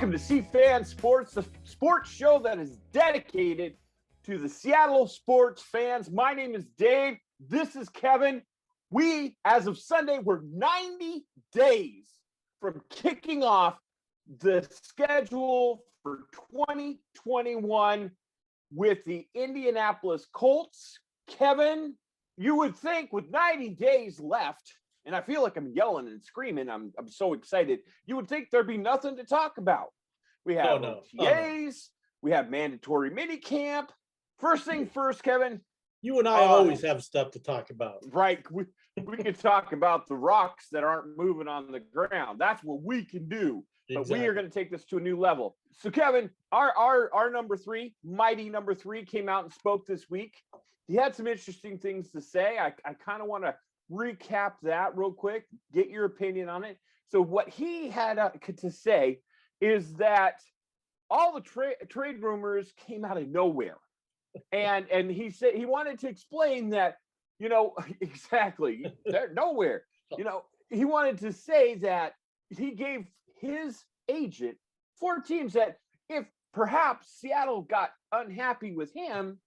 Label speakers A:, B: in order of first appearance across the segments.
A: Welcome to C-Fan Sports, the sports show that is dedicated to the Seattle sports fans. My name is Dave. This is Kevin. We, as of Sunday, were 90 days from kicking off the schedule for 2021 with the Indianapolis Colts. Kevin, you would think with 90 days left, and I feel like I'm yelling and screaming, I'm so excited, you would think there'd be nothing to talk about. We have OTAs, we have mandatory mini camp. First thing first, Kevin.
B: You and I always have stuff to talk about.
A: Right. We can talk about the rocks that aren't moving on the ground. That's what we can do. But we are going to take this to a new level. So, Kevin, our number three, mighty number three, came out and spoke this week. He had some interesting things to say. I kind of want to recap that real quick, get your opinion on it. So what he had to say is that all the trade rumors came out of nowhere. And he said he wanted to explain that, exactly, they're nowhere. He wanted to say that he gave his agent 4 teams that if perhaps Seattle got unhappy with him,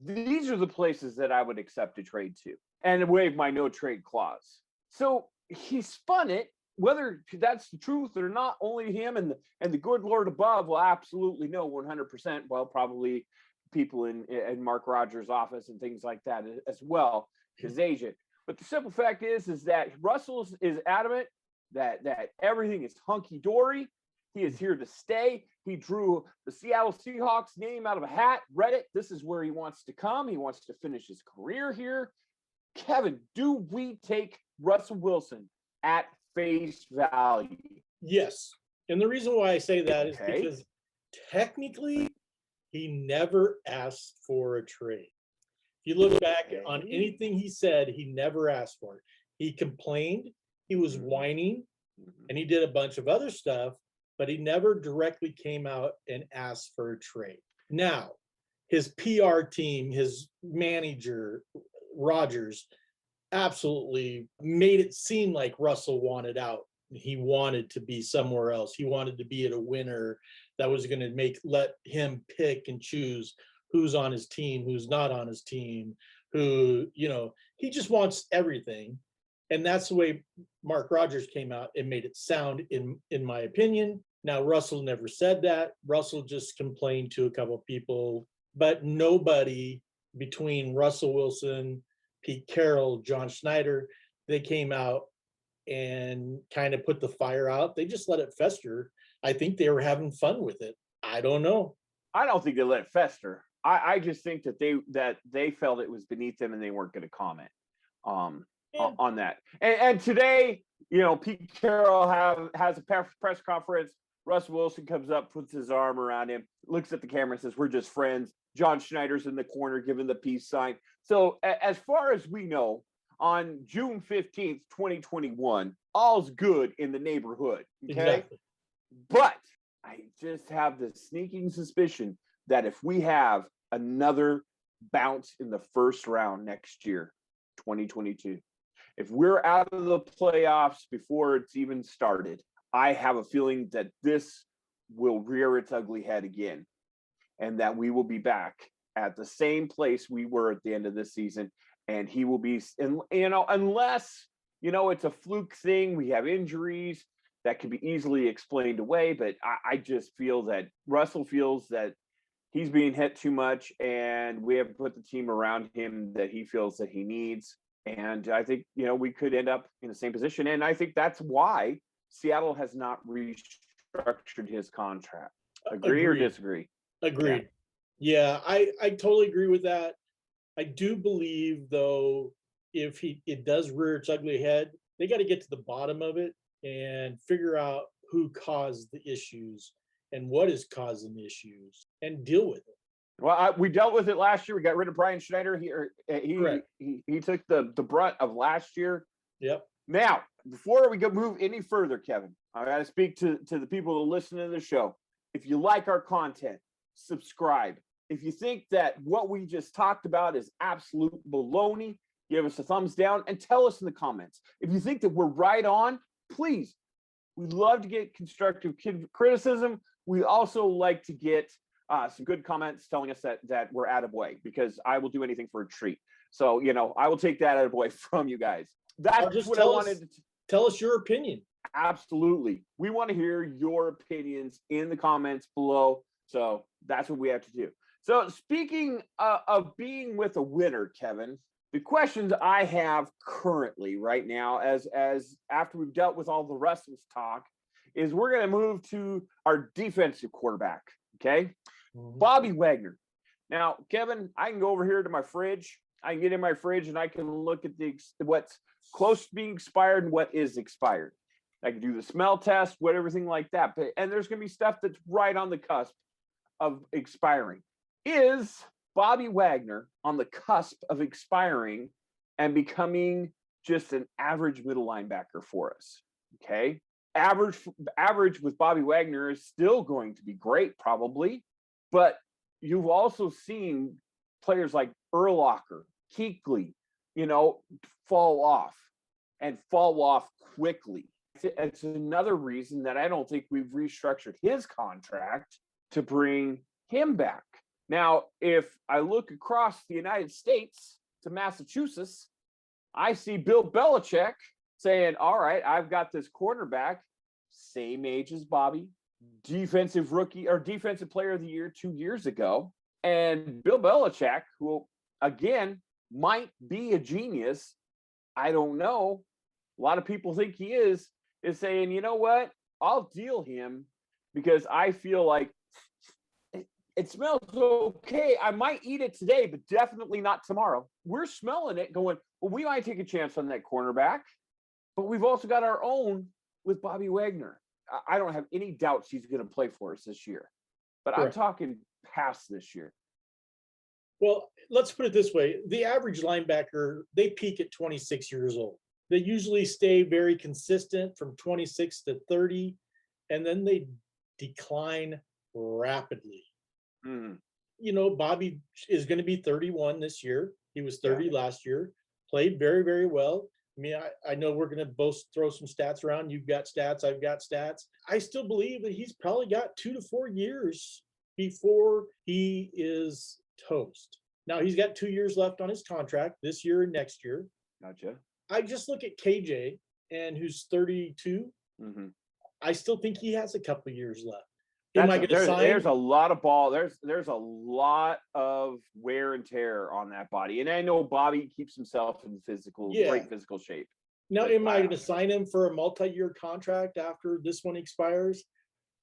A: these are the places that I would accept a trade to and waive my no trade clause. So he spun it, whether that's the truth or not, only him and the good Lord above will absolutely know 100%. Well, probably people in Mark Rogers' office and things like that as well, his agent. But the simple fact is that Russell is adamant that everything is hunky-dory. He is here to stay. He drew the Seattle Seahawks name out of a hat, read it. This is where he wants to come. He wants to finish his career here. Kevin, do we take Russell Wilson at face value?
B: Yes. And the reason why I say that is because technically he never asked for a trade. If you look back on anything he said, he never asked for it. He complained, he was whining, and he did a bunch of other stuff, but he never directly came out and asked for a trade. Now, his PR team, his manager, Rogers, absolutely made it seem like Russell wanted out. He wanted to be somewhere else. He wanted to be at a winner that was going to let him pick and choose who's on his team, who's not on his team, who, he just wants everything. And that's the way Mark Rogers came out and made it sound, in my opinion. Now, Russell never said that. Russell just complained to a couple of people, but nobody between Russell Wilson, Pete Carroll, John Schneider, they came out and kind of put the fire out. They just let it fester. I think they were having fun with it. I don't know.
A: I don't think they let it fester. I just think that they felt it was beneath them and they weren't going to comment on that. And today, Pete Carroll has a press conference. Russell Wilson comes up, puts his arm around him, looks at the camera and says, "We're just friends." John Schneider's in the corner giving the peace sign. So as far as we know, on June 15th, 2021, all's good in the neighborhood. Okay. Exactly. But I just have the sneaking suspicion that if we have another bounce in the first round next year, 2022, if we're out of the playoffs before it's even started, I have a feeling that this will rear its ugly head again and that we will be back at the same place we were at the end of this season. And he will be, unless, it's a fluke thing, we have injuries that can be easily explained away. But I just feel that Russell feels that he's being hit too much and we have put the team around him that he feels that he needs. And I think, we could end up in the same position. And I think that's why Seattle has not restructured his contract. Agree or disagree?
B: Agreed. Yeah, I totally agree with that. I do believe, though, if it does rear its ugly head, they got to get to the bottom of it and figure out who caused the issues and what is causing the issues and deal with it.
A: Well, we dealt with it last year. We got rid of Brian Schneider. He took the brunt of last year.
B: Yep.
A: Now, before we move any further, Kevin, I got to speak to the people that listen to the show. If you like our content, subscribe. If you think that what we just talked about is absolute baloney, give us a thumbs down and tell us in the comments. If you think that we're right on, please We love to get constructive criticism. We also like to get some good comments telling us that we're attaboy, because I will do anything for a treat. So, I will take that attaboy from you guys. That's what I wanted to
B: tell us your opinion.
A: Absolutely. We want to hear your opinions in the comments below. So that's what we have to do. So speaking of being with a winner, Kevin, the questions I have currently right now, as after we've dealt with all the rest of this talk, is we're going to move to our defensive quarterback. Okay. Mm-hmm. Bobby Wagner. Now, Kevin, I can go over here to my fridge. I can get in my fridge and I can look at what's close to being expired and what is expired. I can do the smell test, everything like that. And there's going to be stuff that's right on the cusp of expiring. Is Bobby Wagner on the cusp of expiring and becoming just an average middle linebacker for us? Okay. Average with Bobby Wagner is still going to be great, probably. But you've also seen players like Urlacher, Kuechly, fall off quickly. It's another reason that I don't think we've restructured his contract to bring him back. Now, if I look across the United States to Massachusetts, I see Bill Belichick saying, all right, I've got this quarterback, same age as Bobby, defensive rookie or defensive player of the year 2 years ago. And Bill Belichick, who again might be a genius, I don't know. A lot of people think he is saying, you know what? I'll deal him because I feel like it smells okay. I might eat it today, but definitely not tomorrow. We're smelling it going, well, we might take a chance on that cornerback, but we've also got our own with Bobby Wagner. I don't have any doubts he's going to play for us this year, but Correct. I'm talking past this year.
B: Well, let's put it this way. The average linebacker, they peak at 26 years old. They usually stay very consistent from 26 to 30, and then they decline rapidly. Mm. Bobby is going to be 31 this year. He was 30 last year, played very, very well. I mean, I know we're going to both throw some stats around. You've got stats, I've got stats. I still believe that he's probably got 2 to 4 years before he is toast. Now, he's got 2 years left on his contract, this year and next year.
A: Gotcha.
B: I just look at KJ, and who's 32. Mm-hmm. I still think he has a couple of years left.
A: There's a lot of ball. There's a lot of wear and tear on that body. And I know Bobby keeps himself in great physical shape.
B: Now, am I going to sign him for a multi-year contract after this one expires?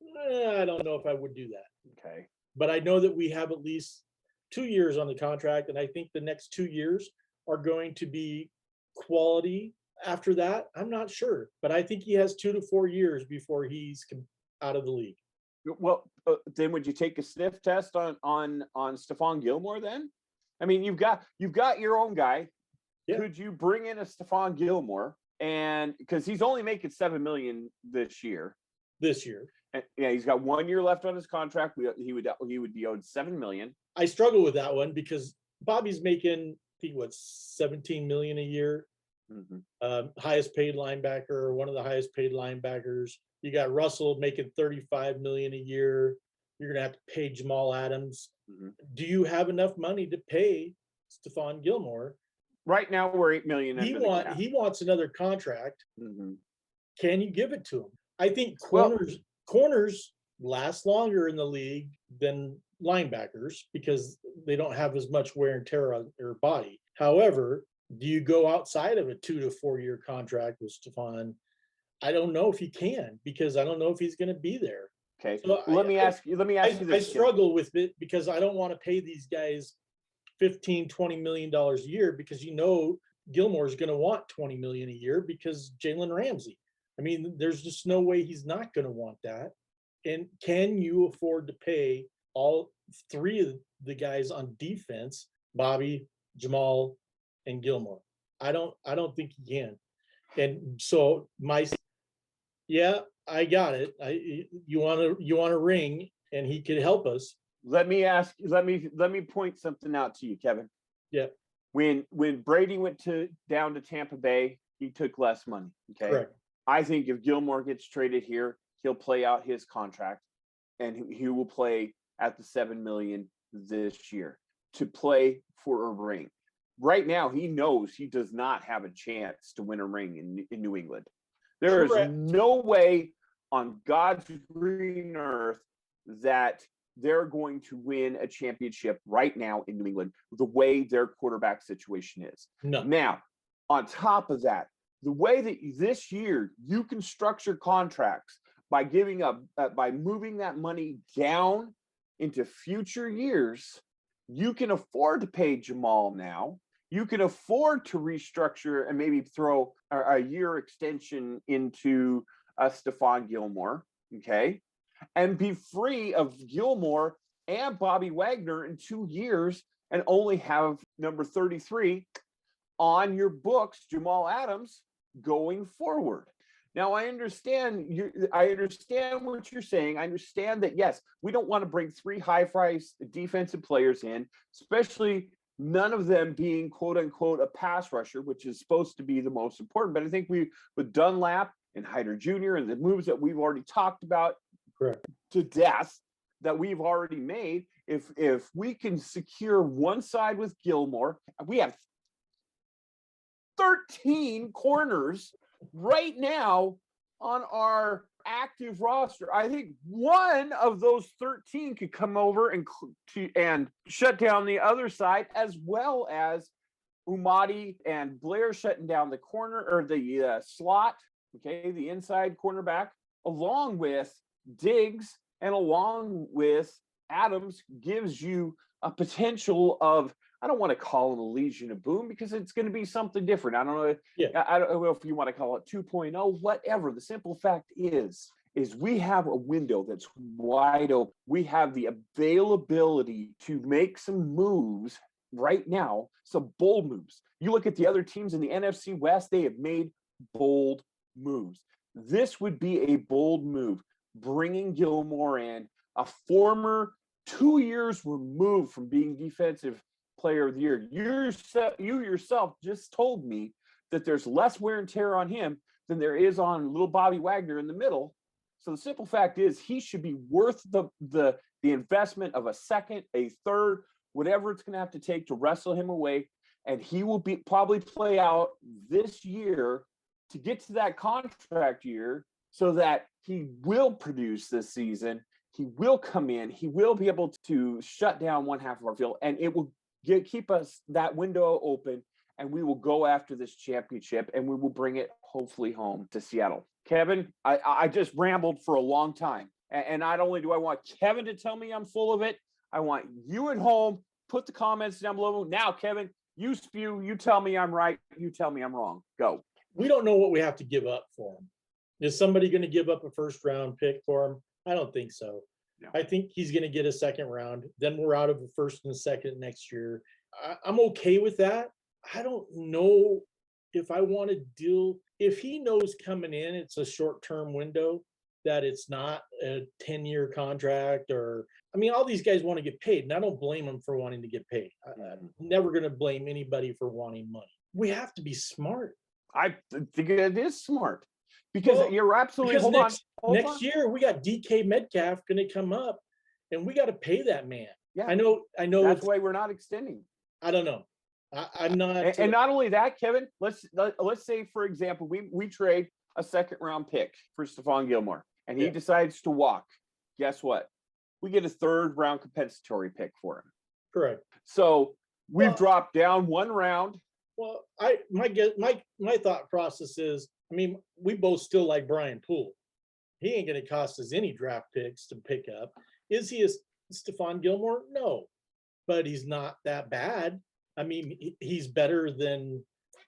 B: I don't know if I would do that.
A: Okay.
B: But I know that we have at least 2 years on the contract, and I think the next 2 years are going to be quality. After that, I'm not sure, but I think he has 2 to 4 years before he's out of the league.
A: Well, then would you take a sniff test on Stephon Gilmore then? I mean, you've got your own guy. Yeah. Could you bring in a Stephon Gilmore, and because he's only making $7 million this year? And, yeah, he's got 1 year left on his contract. He would be owed $7 million.
B: I struggle with that one because Bobby's making, I think, $17 million a year. Mm-hmm. Highest paid linebacker, or one of the highest paid linebackers. You got Russell making $35 million a year. You're gonna have to pay Jamal Adams. Mm-hmm. Do you have enough money to pay Stephon Gilmore?
A: Right now, we're $8 million.
B: He wants another contract. Mm-hmm. Can you give it to him? I think corners last longer in the league than linebackers because they don't have as much wear and tear on their body. However, do you go outside of a 2 to 4 year contract with Stephon? I don't know if he can, because I don't know if he's going to be there.
A: Okay. So let me ask you this.
B: I struggle with it because I don't want to pay these guys $15-20 million a year, because Gilmore is going to want $20 million a year because Jalen Ramsey. I mean, there's just no way he's not going to want that. And can you afford to pay all three of the guys on defense, Bobby, Jamal, and Gilmore? I don't think he can. And so I got it. You want a ring, and he could help us.
A: Let me point something out to you, Kevin.
B: Yeah.
A: When Brady went down to Tampa Bay, he took less money. Okay.
B: Correct.
A: I think if Gilmore gets traded here, he'll play out his contract, and he will play at the $7 million this year to play for a ring. Right now, he knows he does not have a chance to win a ring in New England. There is no way on God's green earth that they're going to win a championship right now in New England the way their quarterback situation is.
B: No.
A: Now, on top of that, the way that this year you can structure contracts by by moving that money down into future years, you can afford to pay Jamal now. You can afford to restructure and maybe throw a year extension into Stephon Gilmore, okay? And be free of Gilmore and Bobby Wagner in 2 years and only have number 33 on your books, Jamal Adams, going forward. Now, I understand what you're saying. I understand that, yes, we don't want to bring 3 high-priced defensive players in, especially none of them being, quote unquote, a pass rusher, which is supposed to be the most important. But I think with Dunlap and Hyder Jr. and the moves that we've already talked about to death that we've already made, if we can secure one side with Gilmore, we have 13 corners right now on our active roster. I think one of those 13 could come over and shut down the other side, as well as Umadi and Blair shutting down the corner or the slot, okay, the inside cornerback, along with Diggs and along with Adams, gives you a potential of, I don't want to call it a Legion of Boom because it's going to be something different. I don't know. I don't know if you want to call it 2.0, whatever. The simple fact is we have a window that's wide open. We have the availability to make some moves right now, some bold moves. You look at the other teams in the NFC West, they have made bold moves. This would be a bold move, bringing Gilmore in, a former 2 years removed from being defensive player of the year. You yourself just told me that there's less wear and tear on him than there is on little Bobby Wagner in the middle. So the simple fact is he should be worth the investment of a second, a third, whatever it's going to have to take to wrestle him away. And he will probably play out this year to get to that contract year so that he will produce this season. He will come in. He will be able to shut down one half of our field, and it will keep us that window open, and we will go after this championship, and we will bring it hopefully home to Seattle. Kevin, I just rambled for a long time, and not only do I want Kevin to tell me I'm full of it, I want you at home, put the comments down below. Now, Kevin, you spew, you tell me I'm right, you tell me I'm wrong. Go.
B: We don't know what we have to give up for him. Is somebody going to give up a first-round pick for him? I don't think so. No. I think he's going to get a second round. Then we're out of the first and the second next year. I'm okay with that. I don't know if I want to deal. If he knows coming in, it's a short-term window, that it's not a 10-year contract, or, I mean, all these guys want to get paid, and I don't blame them for wanting to get paid. I'm never going to blame anybody for wanting money. We have to be smart.
A: I think it is smart. Because you're absolutely
B: next year we got DK Metcalf going to come up, and we got to pay that man.
A: Yeah,
B: I know.
A: That's why we're not extending.
B: I don't know. I'm not.
A: And not only that, Kevin. Let's say, for example, we trade a second round pick for Stephon Gilmore, and he decides to walk. Guess what? We get a third round compensatory pick for him.
B: Correct.
A: So we've dropped down one round.
B: Well, my thought process is, I mean, we both still like Brian Poole. He ain't going to cost us any draft picks to pick up. Is he a Stephon Gilmore? No, but he's not that bad. I mean, he's better than,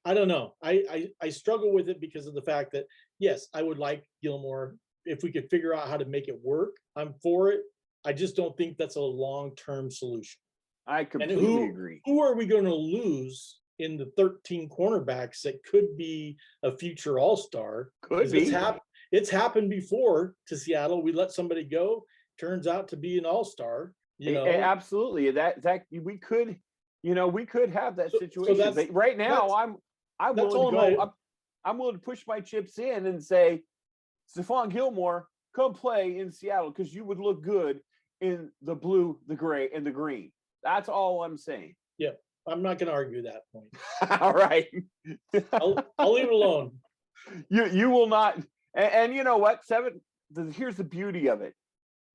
B: I don't know. I struggle with it because of the fact that, yes, I would like Gilmore. If we could figure out how to make it work, I'm for it. I just don't think that's a long-term solution.
A: I completely agree.
B: Who are we going to lose in the 13 cornerbacks that could be a future all-star?
A: Could be.
B: It's happened before to Seattle. We let somebody go, turns out to be an all-star.
A: Absolutely. That we could have that situation. So right now, I'm willing to go. I'm willing to push my chips in and say, Stephon Gilmore, come play in Seattle because you would look good in the blue, the gray, and the green. That's all I'm saying.
B: Yeah, I'm not going to argue that point.
A: All right.
B: I'll leave it alone.
A: You will not. And you know what? Here's the beauty of it.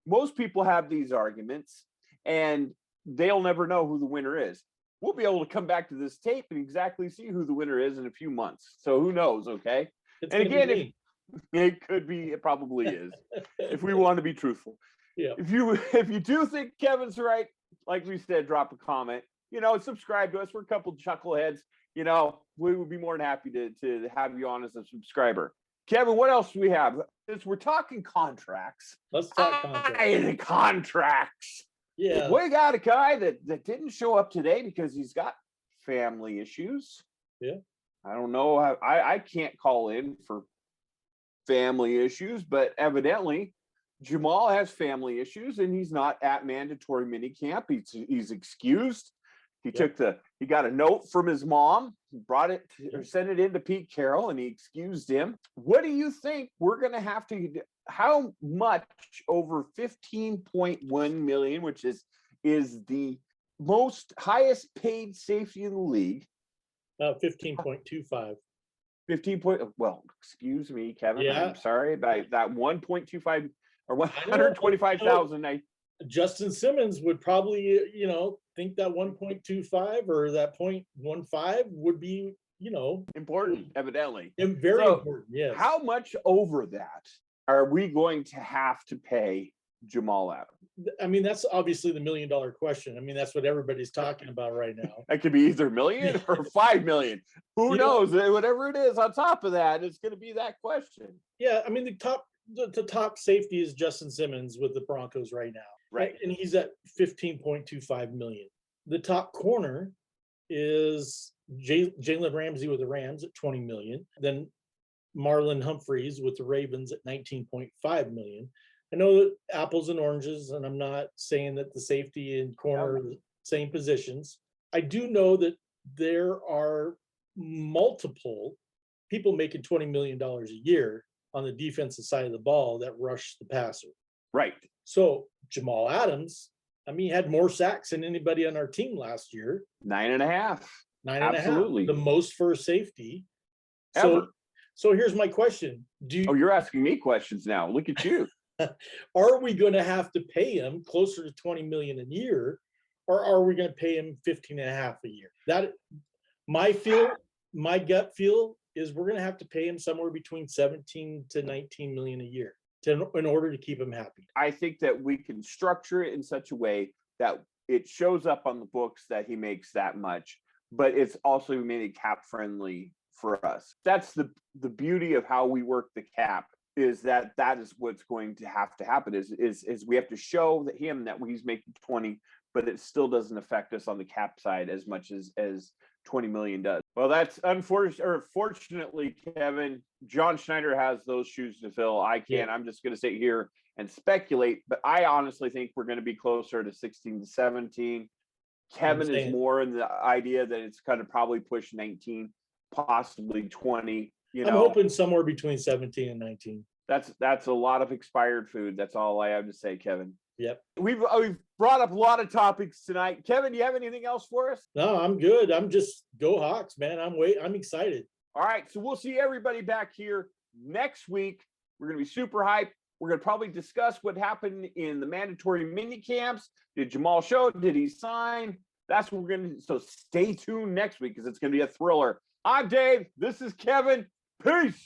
A: Most people have these arguments, and they'll never know who the winner is. We'll be able to come back to this tape and exactly see who the winner is in a few months. So who knows? Okay.
B: It's
A: and again, it could be, it probably is, if we want to be truthful.
B: Yeah.
A: If you do think Kevin's right, like we said, drop a comment. Subscribe to us. We're a couple chuckleheads. We would be more than happy to have you on as a subscriber. Kevin, what else do we have? Since we're talking contracts.
B: Let's talk
A: contracts.
B: Yeah.
A: We got a guy that didn't show up today because he's got family issues.
B: Yeah.
A: I don't know. I can't call in for family issues, but evidently Jamal has family issues and he's not at mandatory minicamp. He's excused. He got a note from his mom, brought it or sent it in to Pete Carroll, and he excused him. What do you think we're going to have to? How much over 15.1 million, which is the most highest paid safety in the league?
B: 15.25.
A: 15 point. Well, excuse me, Kevin.
B: Yeah.
A: I'm sorry about that 1.25 or 125,000.
B: Justin Simmons would probably, think that 1.25 or that 0.15 would be,
A: important, evidently.
B: Very important, yes.
A: How much over that are we going to have to pay Jamal Adams?
B: I mean, that's obviously the $1 million question. I mean, that's what everybody's talking about right now.
A: That could be either $1 million or $5 million. Who knows? Whatever it is on top of that, it's going to be that question.
B: Yeah, I mean, the top safety is Justin Simmons with the Broncos right now.
A: Right.
B: And he's at 15.25 million. The top corner is Jalen Ramsey with the Rams at 20 million. Then Marlon Humphreys with the Ravens at 19.5 million. I know that apples and oranges, and I'm not saying that the safety and corner are the same positions. I do know that there are multiple people making $20 million a year on the defensive side of the ball that rush the passer.
A: Right.
B: So Jamal Adams, he had more sacks than anybody on our team last year.
A: 9.5.
B: 9.5.
A: Absolutely.
B: The most for a safety.
A: Ever.
B: So here's my question.
A: You're asking me questions now. Look at you.
B: Are we going to have to pay him closer to 20 million a year, or are we going to pay him 15.5 a year? That my gut feel is we're going to have to pay him somewhere between 17 to 19 million a year in order to keep him happy.
A: I think that we can structure it in such a way that it shows up on the books that he makes that much, but it's also made it cap friendly for us. That's the beauty of how we work the cap, is that is what's going to happen is we have to show that he's making 20, but it still doesn't affect us on the cap side as much as 20 million does. Well, that's fortunately, Kevin, John Schneider has those shoes to fill. I can't. Yeah. I'm just going to sit here and speculate, but I honestly think we're going to be closer to 16 to 17. Kevin is more in the idea that it's going to probably push 19, possibly 20.
B: I'm hoping somewhere between 17 and 19.
A: That's a lot of expired food. That's all I have to say, Kevin.
B: Yep.
A: We've brought up a lot of topics tonight. Kevin, do you have anything else for us?
B: No, I'm good. I'm just go Hawks, man. I'm excited.
A: All right. So we'll see everybody back here next week. We're going to be super hyped. We're going to probably discuss what happened in the mandatory mini camps. Did Jamal show? Did he sign? That's what we're going to. So stay tuned next week because it's going to be a thriller. I'm Dave. This is Kevin. Peace.